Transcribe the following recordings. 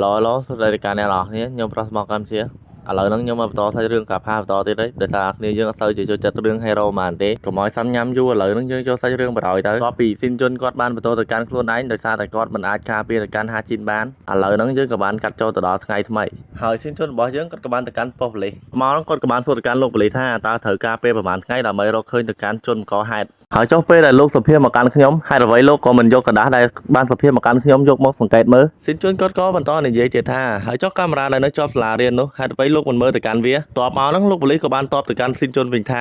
ឡូសួស្តីការអ្នកនរគ្នាខ្ញុំប្រុសមកកម្ពុជាឥឡូវហ្នឹងខ្ញុំមកបន្តសាច់រឿងកាផាបន្តទៀតđấyដោយសារគ្នាយើងអត់សូវចូលចិត្តរឿង hero ហ្មងទេកុំឲ្យសាំញ៉ាំយូរឥឡូវហ្នឹងយើងចូលសាច់រឿងបរោយទៅតបពីស៊ីនជុនគាត់បានបន្តទៅកាន់ខ្លួនឯងដោយសារតែគាត់មិនអាចការពារទៅកាន់ហាជីនបានឥឡូវហ្នឹងយើងក៏បានកាត់ចូលទៅដល់ថ្ងៃថ្មីហើយស៊ីនជុនរបស់យើងគាត់ក៏បានទៅកាន់ប៉ុស្តិ៍ប៉ូលីសមកហ្នឹងគាត់ក៏បានសួរទៅកាន់លោកប៉ូលីសថាតើត្រូវការពេលប្រហែលថ្ងៃដើម្បីរកឃើញទៅកាន់ជនបង្កហេតុហើយចុះពេលដែលលោកសុភាមកកាន់ខ្ញុំហេតុអ្វីលោកក៏មិនយកกระดาษដែលបានសុភាមកកាន់ខ្ញុំយកមកសង្កេតមើលស៊ីនជុនគាត់ក៏បន្តនិយាយទៀតថាហើយចុះកាមេរ៉ាដែលនៅជាប់សាលារៀននោះហេតុអ្វីលោកមិនមើលទៅកាន់វាតបមកហ្នឹងលោកប៉ូលីសក៏បានតបទៅកាន់ស៊ីនជុនវិញថ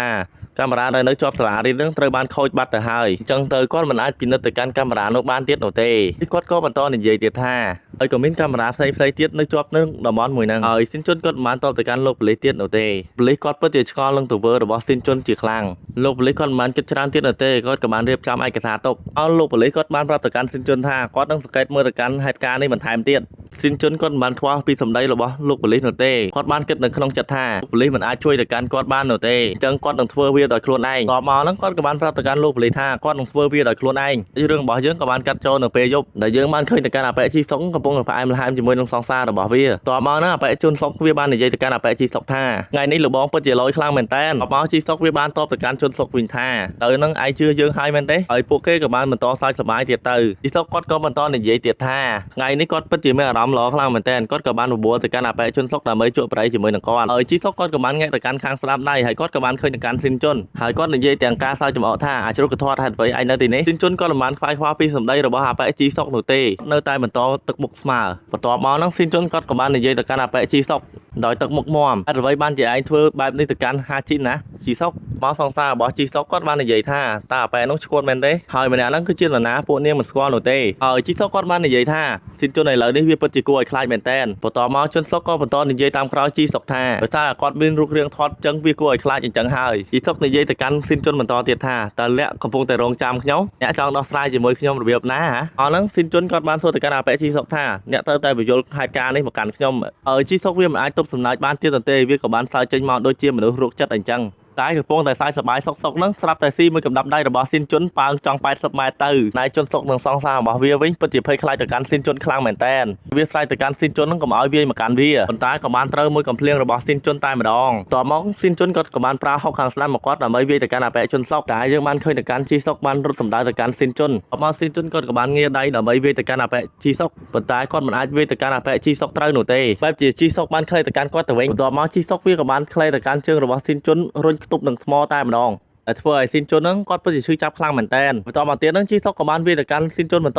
ាកាមេរ៉ាដែលនៅជាប់សាលារៀននឹងត្រូវបានខូចបាត់ទៅហើយអញ្ចឹងទៅគាត់មិនអាចពិនិត្យទៅកាន់កាមេរ៉ានោះបានទៀតនោះទេគាត់ក៏បន្តនិយាយទៀតថាហើយក៏មានកាមេរ៉ាផ្សេងទៀតនៅជាប់នឹងតំបន់មួយហ្នឹងហើយស៊ីនជុនគាត់មិនបានតបទៅកាន់លោកប៉ូលីសទៀតនោះទេប៉ូលីសគាត់ពិតជាឆ្ងល់នឹងទង្វើរបស់ស៊ីនជុនជាខ្លាំងលោកប៉ូលីសគាត់មិនបានគិតច្រើនទៀតនោះទេគាត់ក៏បានរៀបចំឯកសារទុកឲ្យលោកប៉ូលីសគាត់បានប្រាប់ទៅកាន់ស៊ីនជុនថាគាត់នឹងសង្កេតមើលទៅកាន់ហេតុការណ៍នេះបន្ថែមទៀតស៊ីនជុនគាត់មិនបានខ្វល់ពីសម្ដីរបស់លោកប៉ូលីសនោះទេគាត់បានគិតនៅក្នុងចិត្តថាប៉ូលីសមិនអាចជួយទៅកាន់គាត់បាននោះទេអញ្ចឹងគាត់នឹងធ្វើវាដោយខ្លួនឯងតបមកហ្នឹងគាត់ក៏បានប្រាប់ទៅកាន់លោកប៉ូលីសថាគាត់នឹងធ្វើវាដោយខ្លួនឯងរឿងរបស់យើងក៏បានកាត់ចូលនៅពេលយប់ដែលយើងបានឃើញទៅកាន់អបិជីសុកកំពុងផ្អែមល្ហែមជាមួយនឹងសង្សាររបស់វាតបមកហ្នឹងអបិជនសុកវាបាននិយាយទៅកាន់អបិជីសុកថាថ្ងៃនេះលោកបងពិតជាលយខ្លាំងមែនតើតបមកជីសុកវាបានតបទៅកាន់ជនសុកវិញថាទៅនឹងឯងជឿយើងហើយមែនទេហើយពួកគេក៏បានបន្តសើចសប្បាយទៀតទៅជីសុកគាត់ក៏បន្តនិយាយទៀតថាថ្ងៃនេះគាត់ពិតជាមានអារម្មណ៍ល្អខ្លាំងមែនតើគាត់ក៏បានបបួលទៅកាន់អបិជនសុកដើម្បីជួបប្រៃជាមួយនឹងគាត់ហើយជីសុកគាត់ក៏បានងាកទៅកាន់ខាងស្ដាប់ដៃហើយគាត់ក៏បានឃើញទៅកាន់ស៊ីនជុនហើយគាត់និយាយទាំងការសើចចំអកថាអាចរុកកធាត់ហេតុអ្វីឯងនៅទីនេះស៊ីនជុនក៏មិនបានខ្វាយខ្វល់ពីសម្ដីរបស់អបិជីសុកនោះទេនៅតែបន្តទឹកមុខស្មើបន្ទាប់មកហ្នឹងស៊ីនជុនគាត់ក៏បាននិយាយទៅកាន់អបិជីសុកដោយទឹកមុខមាំហេតុអ្វីបានជាឯងធ្វើបែបនេះទៅកាន់ហាជីនណាជីសុកមកសង្សាររបស់ជីសុកគាត់បាននិយាយថាតើអបិនោះឈួតមែនទេហើយម្នាក់ហ្នឹងគឺជានរណាពួកនាងមិនស្គាល់នោះទេហើយជីសុកគាត់បាននិយាយថាស៊ីនជុនឥឡូវនេះវាពិតជាគួរឲ្យខ្លាចមែនតើបន្ទាប់មកជនសុកក៏បន្តនិយាយតាមក្រោយជីសុកថាដោយសារគាត់មានរូបរាងធាត់ចឹងវាគួរឲ្យខ្លាចអញ្ចឹងហើយជីសុកនិយាយទៅកាន់ស៊ីនជុនបន្តទៀតថាតើលាក់កំពុងតែរងចាំខ្ញុំអ្នកចង់ដោះស្រាយជាមួយខ្ញុំរបៀបណាហ៎អស់ហ្នឹងស៊ីនជុនគាត់បានសួរទៅកាន់អបិជីសុកថាអ្នកទៅតែបញ្យល់ហេតុការណ៍នេះមកកាន់ខ្ញុំជីសុកវាមិនអាចទប់សំណាចបានទៀតទេវាក៏បានសើចចេញមកដូចជាមនុស្សរោគចិត្តអញ្ចឹងតែកំពុងតែសើចសប្បាយសុកហ្នឹងស្រាប់តែស៊ីមួយកំដាប់ដៃរបស់ស៊ីនជុនប៉ើងចង់80ម៉ែត្រទៅណៃជុនសុកនឹងសងសាររបស់វាវិញពិតជាភ័យខ្លាចទៅកាន់ស៊ីនជុនខ្លាំងមែនតើវាស្រែកទៅកាន់ស៊ីនជុនហ្នឹងកុំឲ្យវាមកកាន់វាប៉ុន្តែក៏បានត្រូវមួយកំភ្លៀងរបស់ស៊ីនជុនតែម្ដងតបមកស៊ីនជុនក៏បានប្រើហុកខាងស្ដាំមកគាត់ដើម្បីវាយទៅកាន់អបិជនសុកតែយើងបានឃើញទៅកាន់ជីសុកបានរត់សម្ដៅទៅកាន់ស៊ីនជុនអបមកស៊ីនជុនក៏បានងាដៃដើម្បីវាយទៅកាន់អបិជីសុកប៉ុន្តែគាត់មិនអាចវាយទៅកាន់អបិជីសុកត្រូវនោះទេបែបជាជីសុកបានខ្លីទៅកាន់គាត់ទៅវិញបន្ទាប់មកជីសុកវាក៏បានខ្លីទៅកាន់ជើងរបស់ស៊ីនជុនរុញខ្ទប់នឹងថ្មតែម្ដងតែធ្វើឲ្យស៊ីនជុនហ្នឹងគាត់ពិតជាឈឺចាប់ខ្លាំងមែនតើបន្តមកទៀតហ្នឹងជីសុកក៏បានវាយទៅកាន់ស៊ីនជុនបន្ត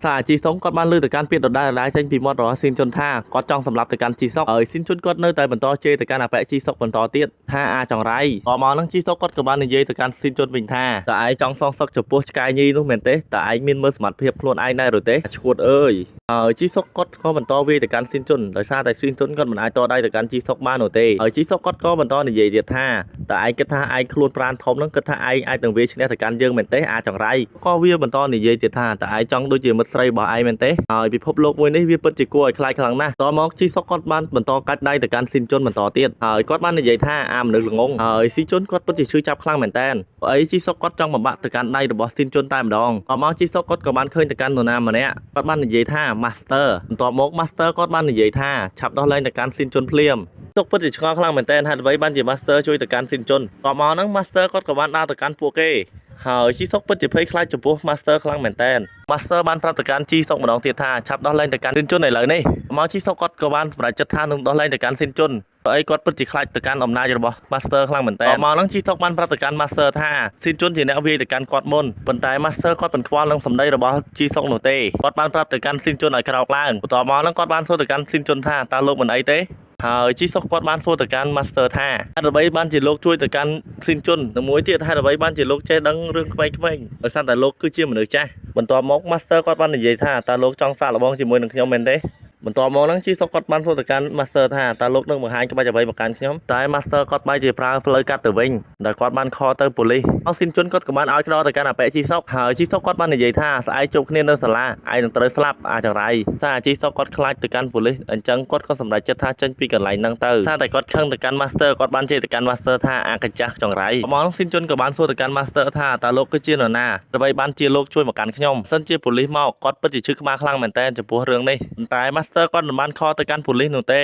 ថាជីសុកគាត់បានលើទៅកាន់ពាក្យដដែលចេញពីមាត់របស់ស៊ីនជុនថាគាត់ចង់សម្លាប់ទៅកាន់ជីសុកហើយស៊ីនជុនគាត់នៅតែបន្តជេរទៅកាន់អបិជីសុកបន្តទៀតថាអាចង្រៃតមកហ្នឹងជីសុកគាត់ក៏បាននិយាយទៅកាន់ស៊ីនជុនវិញថាតើឯងចង់សងសឹកចំពោះឆ្កែញីនោះមែនទេតើឯងមានមើលសមត្ថភាពខ្លួនឯងដែរឬទេឈួតអើយហើយជីសុកគាត់ក៏បន្តវាយទៅកាន់ស៊ីនជុនដោយសារតែស៊ីនជុនគាត់មិនអាចតដៃទៅកាន់ជីសុកបាននោះទេហើយជីសុកគាត់ក៏បន្តនិយាយទៀតថាតើឯងគិតថាឯងខ្លួនប្រានធំហ្នឹងគិតថាឯងអាចនឹងវាឈ្នះទៅកាន់យើងមែនទេអាចង្រៃក៏វាបន្តនិយាយទៀតថាតើឯងចង់ដូចជាមិត្តស្រីរបស់ឯងមែនទេហើយពិភពលោកមួយនេះវាពិតជាគួរឲ្យខ្លាចខ្លាំងណាស់តមកជីសុកគាត់បានបន្តកាច់ដៃទៅកាន់ស៊ីនជុនបន្តទៀតហើយគាត់បាននិយាយថាមនុស្សល្ងងហើយស៊ីជុនគាត់ពិតជាឈឺចាប់ខ្លាំងមែនតើអីជីសុកគាត់ចង់បំបាក់ទៅកាន់ដៃរបស់ស៊ីនជុនតែម្ដងតមកជីសុកគាត់ក៏បានឃើញទៅកាន់នរណាម្នាក់គាត់បាននិយាយថា Master បន្ទាប់មក Master គាត់បាននិយាយថាឆាប់ដោះលែងទៅកាន់ស៊ីនជុនភ្លាមទុកពិតជាឆ្ងល់ខ្លាំងមែនតើហេតុអ្វីបានជា Master ជួយទៅកាន់ស៊ីនជុនតមកហ្នឹង Master គាត់ក៏បានដើរទៅកាន់ពួកគេហើយជីសុកពិតជាភ័យខ្លាចចំពោះ Master ខ្លាំងមែនតើ Master បានប្រាប់ទៅកាន់ជីសុកម្ដងទៀតថាឆាប់ដោះលែងទៅកាន់ស៊ីនជុនឥឡូវនេះមកជីសុកគាត់ក៏បានសម្រេចចិត្តថានឹងដោះលែងទៅកាន់ស៊ីនជុនព្រោះអីគាត់ពិតជាខ្លាចទៅកាន់អំណាចរបស់ Master ខ្លាំងមែនតើមកហ្នឹងជីសុកបានប្រាប់ទៅកាន់ Master ថាស៊ីនជុនជាអ្នកវាយទៅកាន់គាត់មុនប៉ុន្តែ Master គាត់មិនខ្វល់នឹងសម្ដីរបស់ជីសុកនោះទេគាត់បានប្រាប់ទៅកាន់ស៊ីនជុនឲ្យក្រោកឡើងបន្ទាប់មកហ្នឹងគាត់បានសួរទៅកាន់ស៊ីនជុនថាតើលោកមិនអីទេហើយជីសុកគាត់បានសួរទៅកាន់ Master ថាហេតុអ្វីបានជាលោកជួយទៅកាន់ស៊ីនជុននិងមួយទៀតហេតុអ្វីបានជាលោកចេះដឹងរឿងក្មេងៗដោយសារតែលោកគឺជាមនុស្សចាស់បន្ទាប់មក Master គាត់បាននិយាយថាតើលោកចង់សាកល្បងជាមួយនឹងខ្ញុំមែនទេបន្ទាប់មកហ្នឹងជីសុកគាត់បានសួរទៅកាន់ Master ថាតើលោកនឹងបង្ហាញក្បាច់អ្វីមកកាន់ខ្ញុំតែ Master គាត់បែរជាប្រើផ្លូវកាត់ទៅវិញដែលគាត់បានខលទៅប៉ូលីសអស់ស៊ីនជុនគាត់ក៏បានឲ្យក្រទៅកាន់អបិជីសុកហើយជីសុកគាត់បាននិយាយថាស្អែកជួបគ្នានៅសាលាឯងនឹងត្រូវស្លាប់អាចង្រៃថាជីសុកគាត់ខ្លាចទៅកាន់ប៉ូលីសអញ្ចឹងគាត់ក៏សម្រេចចិត្តថាចេញពីកន្លែងហ្នឹងទៅថាតែគាត់ខឹងទៅកាន់ Master គាត់បានជេរទៅកាន់ Master ថាអាកញ្ចាស់ចង្រៃមកហ្នឹងស៊ីនជុនក៏បានសួរទៅកាន់ Master ថាតើលោកគឺជានរណាដើម្បីបានជាលោកជួយមកកាន់ខ្ញុំសិនជាប៉ូលីសមកគាត់ពិតជាឈឺក្បាលខ្លាំងមែនតើចំពោះរឿងនេះតែ master គាត់មិនបានខលទៅកាន់ប៉ូលីសនោះទេ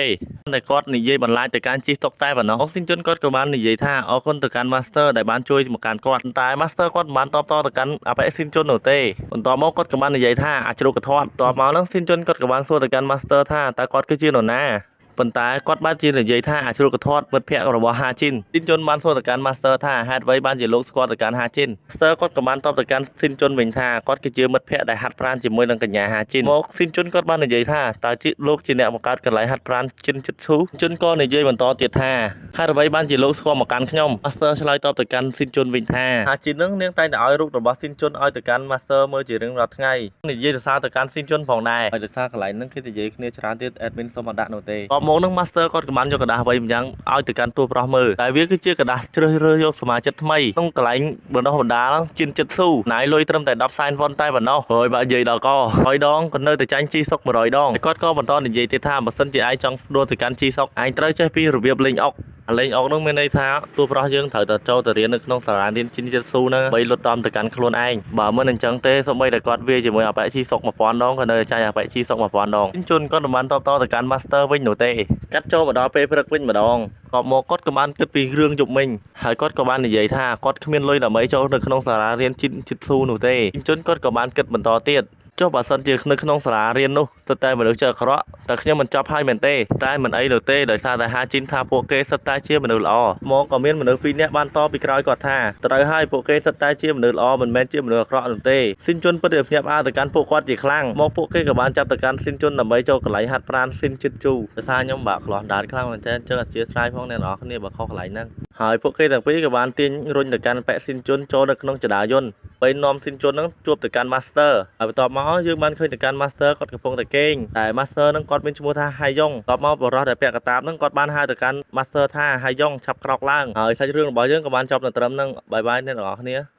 តែគាត់និយាយបន្លាចទៅកាន់ជិះតុកតែប៉ុណ្ណោះអុកស៊ីនជុនគាត់ក៏បាននិយាយថាអរគុណទៅកាន់ master ដែលបានជួយមកកាន់គាត់តែ master គាត់មិនបានតបតទៅកាន់អបិស៊ីនជុននោះទេបន្ទាប់មកគាត់ក៏បាននិយាយថាអាចជ្រូកកធាត់បន្ទាប់មកហ្នឹងស៊ីនជុនគាត់ក៏បានសួរទៅកាន់ master ថាតើគាត់គឺជានរណាប៉ុន្តែគាត់បានជានិយាយថាអាជ្រូកកធាត់មិត្តភក្តិរបស់ហាជីនស៊ីនជុនបានសួរទៅកាន់ master ថាហេតុអ្វីបានជាលោកស្គាល់ទៅកាន់ហាជីន master គាត់ក៏បានតបទៅកាន់ស៊ីនជុនវិញថាគាត់គឺជាមិត្តភក្តិដែលហាត់ប្រាណជាមួយនឹងកញ្ញាហាជីនមកស៊ីនជុនគាត់បាននិយាយថាតើជាលោកជាអ្នកបង្កើតកន្លែងហាត់ប្រាណជិនជិតឈូជុនក៏និយាយបន្តទៀតថាហេតុអ្វីបានជាលោកស្គាល់មកកាន់ខ្ញុំ master ឆ្លើយតបទៅកាន់ស៊ីនជុនវិញថាហាជីននឹងនាងតែងតែឲ្យរូបរបស់ស៊ីនជុនឲ្យទៅកាន់ master មើលជារៀងរាល់ថ្ងៃនិយាយទៅសារទៅកាន់ស៊ីនជុនផងដែរហើយទៅសារកន្លែងហ្នឹងគេនិយាយគ្នាច្រើនទៀត admin សុំអត់ដាក់នោះទេតបមកនឹង master គាត់ក៏បានយកกระดาษអ្វីម្យ៉ាងឲ្យទៅកាន់តួប្រុសមើលតែវាគឺជាกระดาษជ្រើសរើសយកសមាជិកថ្មីក្នុងកន្លែងបណ្ដោះបណ្ដាលជិនចិត្តស៊ូណាយលុយត្រឹមតែ10សែនវ៉ុនតែប៉ុណ្ណោះហើយបើនិយាយដល់ក100ដងក៏នៅតែចាញ់ជីសុក100ដងគាត់ក៏បន្តនិយាយទៀតថាបើសិនជាឯងចង់ដួលទៅកាន់ជីសុកឯងត្រូវចេះពីរបៀបលេងអុកលេងអុកនោះមានន័យថាតួប្រុសយើងត្រូវតែចូលទៅរៀននៅក្នុងសាលារៀនជិនចិត្តស៊ូហ្នឹងបីលុតតំទៅកាន់ខ្លួនឯងបើមិនអញ្ចឹងទេសូម្បីតែគាត់វាជាមួយអបិជីសុក1000ដងក៏នៅតែចាញ់អបិជីសុក1000ដងជិនគាត់មិនបានតបតទៅកាន់ master វិញនោះទេកាត់ចូលមកដល់ពេលព្រឹកវិញម្ដងក៏មកគាត់ក៏បានគិតពីរឿងយប់មិញហើយគាត់ក៏បាននិយាយថាគាត់គ្មានលុយដើម្បីចូលនៅក្នុងសាលារៀនជិនចិត្តស៊ូនោះទេជិនគាត់ក៏បានគិតបន្តទៀតចុះបើសិនជានៅក្នុងសាលារៀននោះទៅតែមនុស្សចេះអាក្រក់តែខ្ញុំមិនចាប់ហើយមែនទេតែមិនអីនោះទេដោយសារតែហាជីនថាពួកគេសិតតែជាមនុស្សល្អមកក៏មានមនុស្ស2នាក់បានតបពីក្រោយគាត់ថាត្រូវហើយពួកគេសិតតែជាមនុស្សល្អមិនមែនជាមនុស្សអាក្រក់នោះទេស៊ីនជុនពិតជាភ្ញាក់ផ្អើលទៅកាន់ពួកគាត់ជាខ្លាំងមកពួកគេក៏បានចាប់ទៅកាន់ស៊ីនជុនដើម្បីចូលកន្លែងហាត់ប្រាណស៊ីនជិតជូដោយសារខ្ញុំបាក់ខ្លោះដាតខ្លាំងមែនទែនចឹងអធិស្ឋានផងអ្នកនរគ្នាបើខុសកន្លែងហ្នឹងហើយពួកគេទាំងពីរក៏បានទាញរុញទៅកាន់ប៉ែស៊ីនជុនចូលនៅក្នុងចដាយន្តពេលនាំស៊ីនជុនហ្នឹងជួបទៅកាន់ master ហើយបន្ទាប់មកយើងបានឃើញទៅកាន់ master គាត់កំពុងតែគេងតែ master ហ្នឹងគាត់មានឈ្មោះថាហៃយ៉ុងបន្ទាប់មកបរិសុទ្ធដែលពាក់កតាបហ្នឹងគាត់បានហៅទៅកាន់ master ថាហៃយ៉ុងឆាប់ក្រោកឡើងហើយសាច់រឿងរបស់យើងក៏បានចប់នៅត្រឹមហ្នឹងបាយបាយអ្នកនរគ្នា